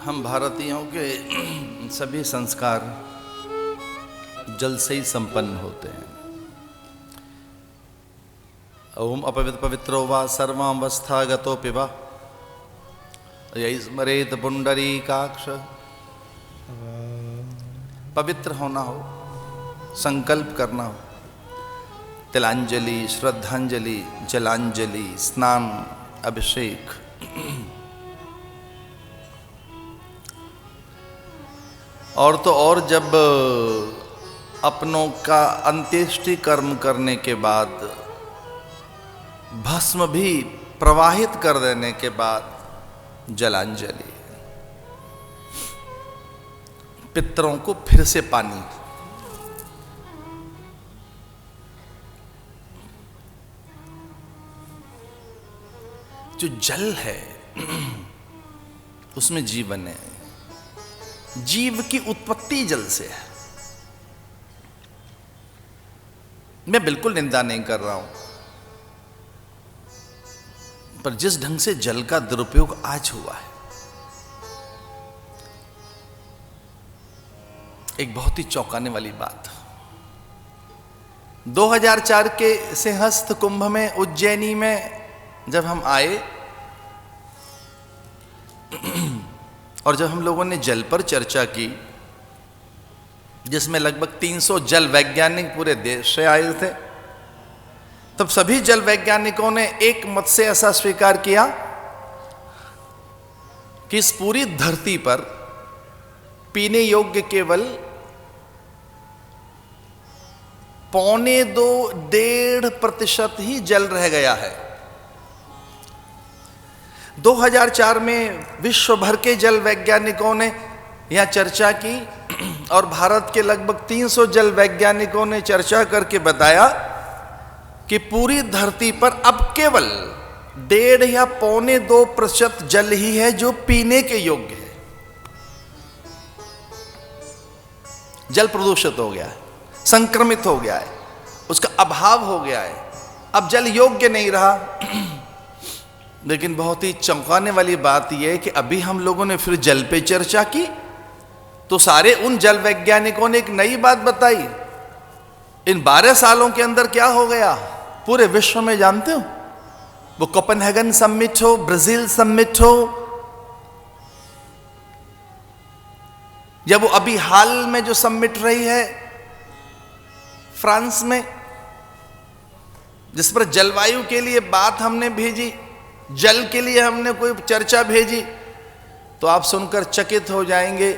हम भारतीयों के सभी संस्कार जल से ही संपन्न होते हैं। ओम अपवित्र वा सर्वावस्थागतो पिबा यही स्मरेत पुंडरीकाक्ष। पवित्र होना हो, संकल्प करना हो, तिलांजलि, श्रद्धांजलि, जलांजलि, स्नान, अभिषेक, और तो और जब अपनों का अंत्येष्टि कर्म करने के बाद भस्म भी प्रवाहित कर देने के बाद जलांजलि, पितरों को फिर से पानी। जो जल है उसमें जीवन है। जीव की उत्पत्ति जल से है। मैं बिल्कुल निंदा नहीं कर रहा हूं, पर जिस ढंग से जल का दुरुपयोग आज हुआ है, एक बहुत ही चौंकाने वाली बात। 2004 के सिंहस्थ कुंभ में उज्जैनी में जब हम आए और जब हम लोगों ने जल पर चर्चा की, जिसमें लगभग 300 जल वैज्ञानिक पूरे देश से आए थे, तब सभी जल वैज्ञानिकों ने एक मत से ऐसा स्वीकार किया कि इस पूरी धरती पर पीने योग्य केवल 1.25% ही जल रह गया है। 2004 में विश्व भर के जल वैज्ञानिकों ने यहां चर्चा की और भारत के लगभग 300 जल वैज्ञानिकों ने चर्चा करके बताया कि पूरी धरती पर अब केवल 1.5 या 1.25% जल ही है जो पीने के योग्य है। जल प्रदूषित हो गया है, संक्रमित हो गया है, उसका अभाव हो गया है, अब जल योग्य नहीं रहा। लेकिन बहुत ही चौंकाने वाली बात यह है कि अभी हम लोगों ने फिर जल पे चर्चा की तो सारे उन जल वैज्ञानिकों ने एक नई बात बताई। इन 12 सालों के अंदर क्या हो गया पूरे विश्व में जानते हो? वो कोपेनहेगन समिट हो, ब्राजील समिट हो, या वो अभी हाल में जो समिट रही है फ्रांस में, जिस पर जलवायु के लिए बात हमने भेजी, जल के लिए हमने कोई चर्चा भेजी, तो आप सुनकर चकित हो जाएंगे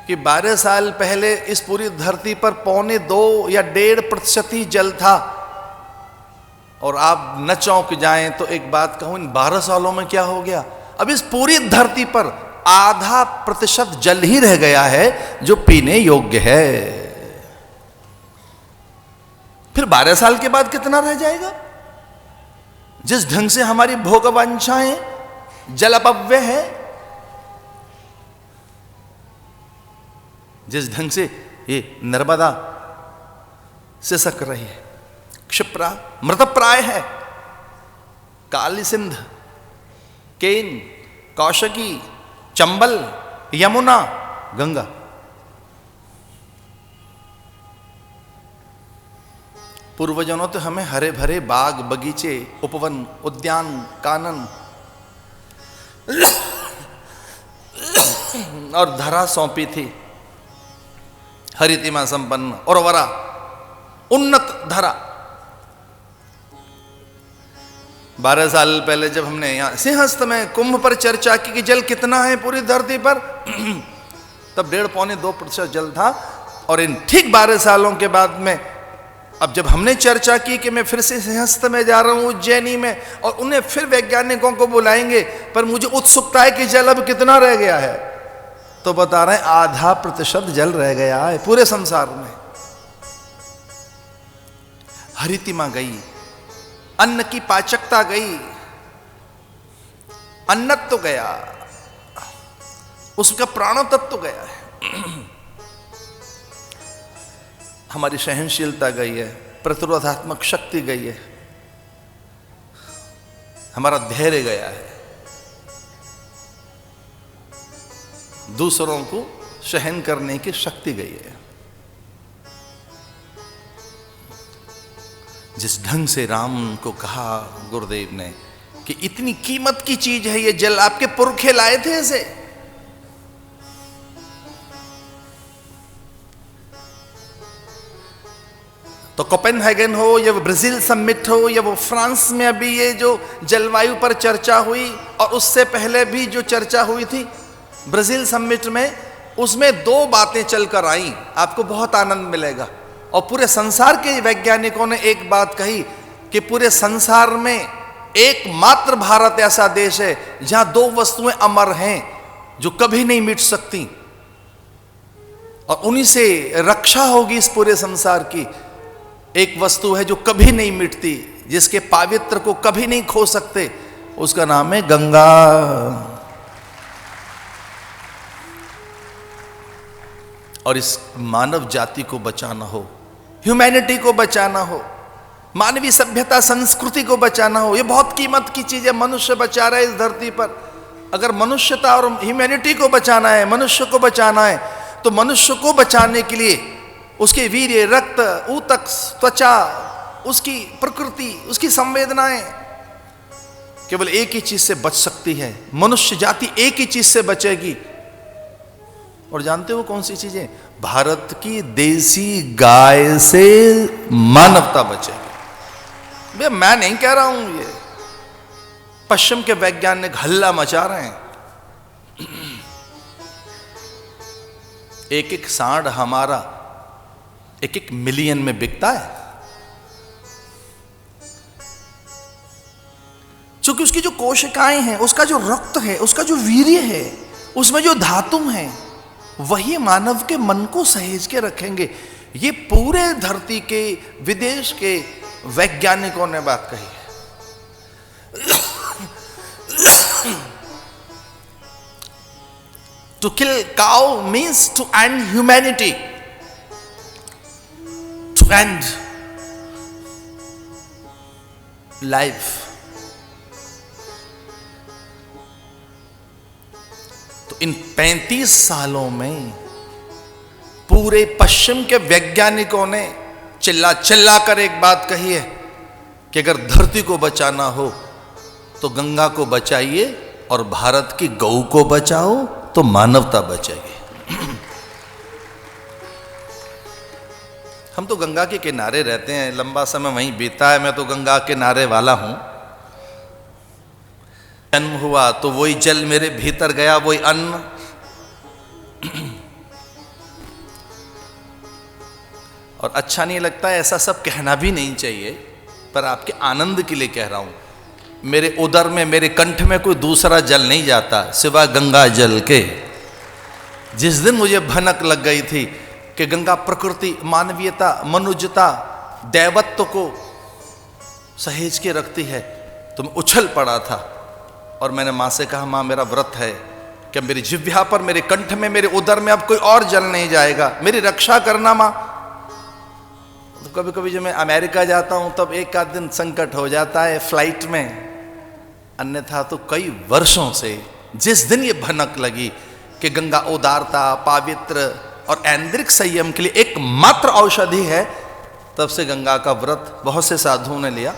कि 12 साल पहले इस पूरी धरती पर 2.25 या 1.5% ही जल था। और आप न चौंक जाएं तो एक बात कहूं, इन 12 सालों में क्या हो गया? अब इस पूरी धरती पर 0.5% जल ही रह गया है जो पीने योग्य है। फिर 12 साल के बाद कितना रह जाएगा? जिस ढंग से हमारी भोगवांछाएं जल अपव्यय है, जिस ढंग से ये नर्मदा सिसक रही है, क्षिप्रा मृतप्राय है, काली सिंध, केन, कौशकी, चंबल, यमुना, गंगा, पूर्वजों तो हमें हरे भरे बाग बगीचे, उपवन, उद्यान, कानन और धरा सौंपी थी, हरितिमा संपन्न उर्वरा उन्नत धरा। 12 साल पहले जब हमने यहां सिंहस्थ में कुंभ पर चर्चा की कि जल कितना है पूरी धरती पर, तब 1.5-2% जल था। और इन ठीक 12 सालों के बाद में अब जब हमने चर्चा की कि मैं फिर से सिंहस्थ में जा रहा हूं, उज्जैनी में, और उन्हें फिर वैज्ञानिकों को बुलाएंगे, पर मुझे उत्सुकता है कि जल अब कितना रह गया है, तो बता रहे हैं 0.5% जल रह गया है पूरे संसार में। हरितिमा गई, अन्न की पाचकता गई, अन्नत तो गया, उसका प्राणो तत्व गया है, हमारी सहनशीलता गई है, प्रतिरोधात्मक शक्ति गई है, हमारा धैर्य गया है। दूसरों को सहन करने की शक्ति गई है। जिस ढंग से राम को कहा गुरुदेव ने कि इतनी कीमत की चीज है ये जल, आपके पुरखे लाए थे इसे, तो कोपेनहेगन हो या वो ब्राजील समिट हो या वो फ्रांस में अभी ये जो जलवायु पर चर्चा हुई, और उससे पहले भी जो चर्चा हुई थी ब्राजील समिट में, उसमें दो बातें चलकर आई, आपको बहुत आनंद मिलेगा। और पूरे संसार के वैज्ञानिकों ने एक बात कही कि पूरे संसार में एकमात्र भारत ऐसा देश है जहां दो वस्तुएं अमर हैं जो कभी नहीं मिट सकती, और उन्हीं से रक्षा होगी इस पूरे संसार की। एक वस्तु है जो कभी नहीं मिटती, जिसके पावित्र को कभी नहीं खो सकते, उसका नाम है गंगा। और इस मानव जाति को बचाना हो, ह्यूमैनिटी को बचाना हो, मानवीय सभ्यता संस्कृति को बचाना हो, ये बहुत कीमत की चीज है। मनुष्य बचा रहा है इस धरती पर। अगर मनुष्यता और ह्यूमैनिटी को बचाना है, मनुष्य को बचाना है, तो मनुष्य को बचाने के लिए उसके वीर्य, रक्त, ऊतक, त्वचा, उसकी प्रकृति, उसकी संवेदनाएं केवल एक ही चीज से बच सकती है। मनुष्य जाति एक ही चीज से बचेगी, और जानते हो कौन सी चीजें? भारत की देसी गाय से मानवता बचेगी। भैया मैं नहीं कह रहा हूं, ये पश्चिम के वैज्ञानिक हल्ला मचा रहे हैं। एक एक सांड हमारा एक एक मिलियन में बिकता है, क्योंकि उसकी जो कोशिकाएं हैं, उसका जो रक्त है, उसका जो वीर्य है, उसमें जो धातु है, वही मानव के मन को सहेज के रखेंगे। ये पूरे धरती के विदेश के वैज्ञानिकों ने बात कही है। To kill cow means to end humanity, to end life. तो इन 35 सालों में पूरे पश्चिम के वैज्ञानिकों ने चिल्ला चिल्ला कर एक बात कही है कि अगर धरती को बचाना हो तो गंगा को बचाइए, और भारत की गौ को बचाओ तो मानवता बचेगी। हम तो गंगा के किनारे रहते हैं, लंबा समय वहीं बीता है, मैं तो गंगा के किनारे वाला हूं। जन्म हुआ तो वही जल मेरे भीतर गया, वही अन्न। और अच्छा नहीं लगता है, ऐसा सब कहना भी नहीं चाहिए, पर आपके आनंद के लिए कह रहा हूं। मेरे उदर में, मेरे कंठ में कोई दूसरा जल नहीं जाता सिवा गंगा जल के। जिस दिन मुझे भनक लग गई थी कि गंगा प्रकृति, मानवीयता, मनुष्यता, दैवत्व को सहेज के रखती है, तो मैं उछल पड़ा था। और मैंने माँ से कहा, माँ मेरा व्रत है कि मेरी जिह्वा पर, मेरे कंठ में, मेरे उदर में अब कोई और जल नहीं जाएगा, मेरी रक्षा करना माँ। तो कभी कभी जब मैं अमेरिका जाता हूँ तब एक आध दिन संकट हो जाता है फ्लाइट में, अन्यथा तो कई वर्षों से जिस दिन ये भनक लगी कि गंगा उदारता, पावित्र और ऐन्द्रिक संयम के लिए एकमात्र औषधि है, तब से गंगा का व्रत बहुत से साधुओं ने लिया।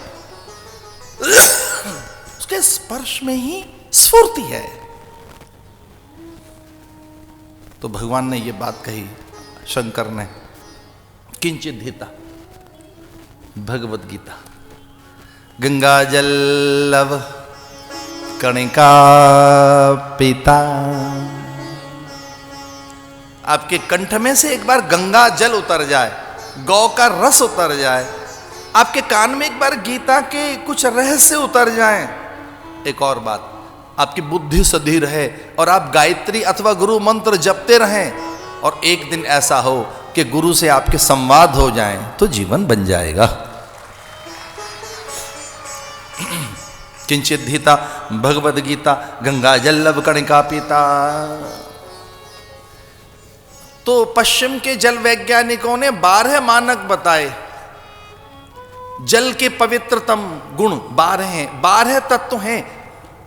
उसके स्पर्श में ही स्फूर्ति है। तो भगवान ने ये बात कही, शंकर ने, किंचित हिता, भगवद गीता, गंगा जल लव कणिका पिता। आपके कंठ में से एक बार गंगा जल उतर जाए, गौ का रस उतर जाए, आपके कान में एक बार गीता के कुछ रहस्य उतर जाएं। एक और बात, आपकी बुद्धि सधी रहे और आप गायत्री अथवा गुरु मंत्र जपते रहें, और एक दिन ऐसा हो कि गुरु से आपके संवाद हो जाएं, तो जीवन बन जाएगा। किंचित धीता भगवद गीता, गंगा जल्लभ कणिका पीता। तो पश्चिम के जल वैज्ञानिकों ने 12 मानक बताए। जल के पवित्रतम गुण 12 हैं, 12 तत्व हैं।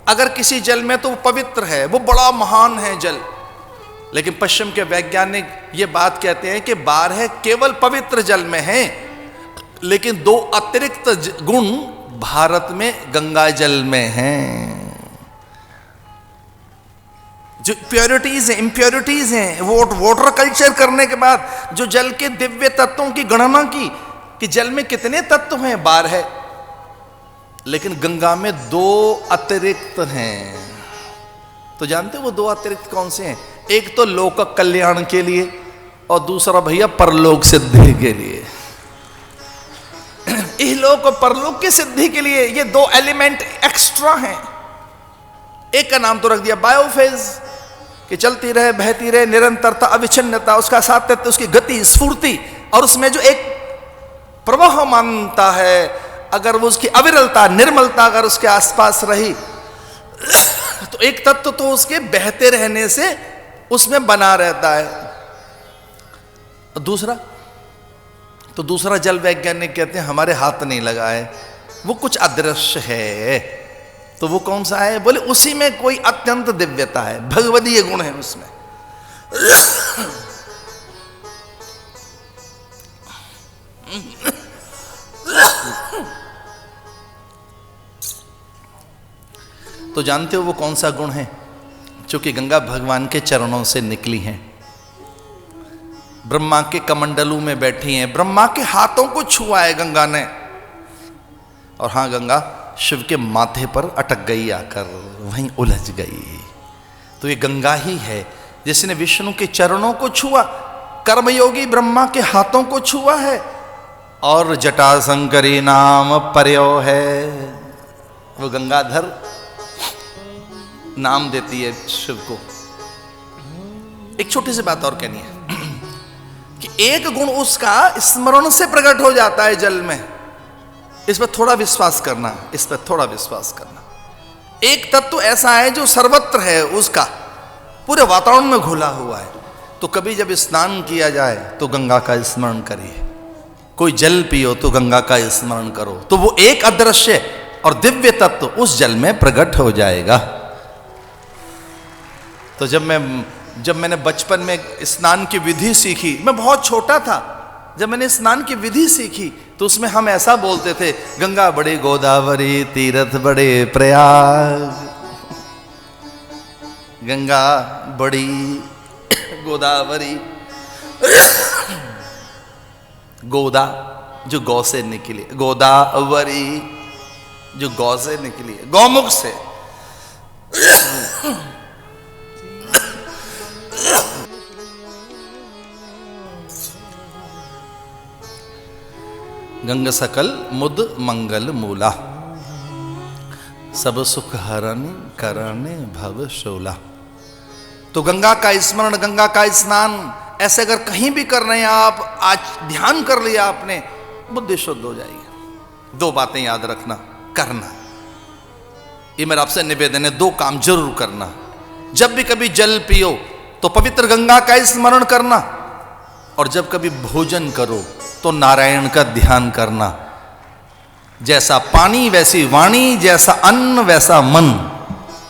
अगर किसी जल में, तो वो पवित्र है, वो बड़ा महान है जल। लेकिन पश्चिम के वैज्ञानिक ये बात कहते हैं कि 12 केवल पवित्र जल में हैं, लेकिन 2 अतिरिक्त गुण भारत में गंगा जल में हैं। जो प्योरिटीज हैं, इंप्योरिटीज हैं, वाटर कल्चर करने के बाद जो जल के दिव्य तत्वों की गणना की कि जल में कितने तत्व हैं, 12 है, लेकिन गंगा में 2 अतिरिक्त हैं। तो जानते हो वो 2 अतिरिक्त कौन से हैं? एक तो लोक कल्याण के लिए और दूसरा भैया परलोक सिद्धि के लिए। इहलोक और परलोक की सिद्धि के लिए ये 2 एलिमेंट एक्स्ट्रा हैं। एक का नाम तो रख दिया बायोफेज, कि चलती रहे, बहती रहे, निरंतरता, अविच्छिन्नता, उसका सातत्य, उसकी गति, स्फूर्ति, और उसमें जो एक प्रवाहमानता है, अगर वो उसकी अविरलता, निर्मलता अगर उसके आसपास रही तो एक तत्व तो उसके बहते रहने से उसमें बना रहता है। दूसरा जल वैज्ञानिक कहते हैं हमारे हाथ नहीं लगा है, वो कुछ अदृश्य है। तो वो कौन सा है? बोले उसी में कोई अत्यंत दिव्यता है, भगवदीय गुण है उसमें। तो जानते हो वो कौन सा गुण है? चूंकि गंगा भगवान के चरणों से निकली हैं, ब्रह्मा के कमंडलू में बैठी हैं, ब्रह्मा के हाथों को छुआ है गंगा ने। और हां, गंगा शिव के माथे पर अटक गई, आकर वहीं उलझ गई। तो ये गंगा ही है जिसने विष्णु के चरणों को छुआ, कर्मयोगी ब्रह्मा के हाथों को छुआ है, और जटाशंकरी नाम पर्यो है। वो गंगाधर नाम देती है शिव को। एक छोटी सी बात और कहनी है कि एक गुण उसका स्मरण से प्रकट हो जाता है जल में। इस पर थोड़ा विश्वास करना, इस पर थोड़ा विश्वास करना। एक तत्व ऐसा है जो सर्वत्र है, उसका पूरे वातावरण में घुला हुआ है। तो कभी जब स्नान किया जाए तो गंगा का स्मरण करिए, कोई जल पियो तो गंगा का स्मरण करो, तो वो एक अदृश्य और दिव्य तत्व उस जल में प्रकट हो जाएगा। तो जब मैंने बचपन में स्नान की विधि सीखी, मैं बहुत छोटा था, जब मैंने स्नान की विधि सीखी तो उसमें हम ऐसा बोलते थे, गंगा बड़े गोदावरी तीर्थ बड़े प्रयाग, गंगा बड़ी गोदावरी। गोदा जो गौ से निकली, गोदावरी जो गौ से निकली, गौमुख से। गंग सकल मुद मंगल मूला, सब सुख हरण करण भव शोला। तो गंगा का स्मरण, गंगा का स्नान ऐसे अगर कहीं भी कर रहे हैं आप, आज ध्यान कर लिया आपने, बुद्धि शुद्ध हो जाएगी। 2 बातें याद रखना, करना, ये मेरा आपसे निवेदन है, 2 काम जरूर करना। जब भी कभी जल पियो तो पवित्र गंगा का स्मरण करना, और जब कभी भोजन करो तो नारायण का ध्यान करना। जैसा पानी वैसी वाणी, जैसा अन्न वैसा मन।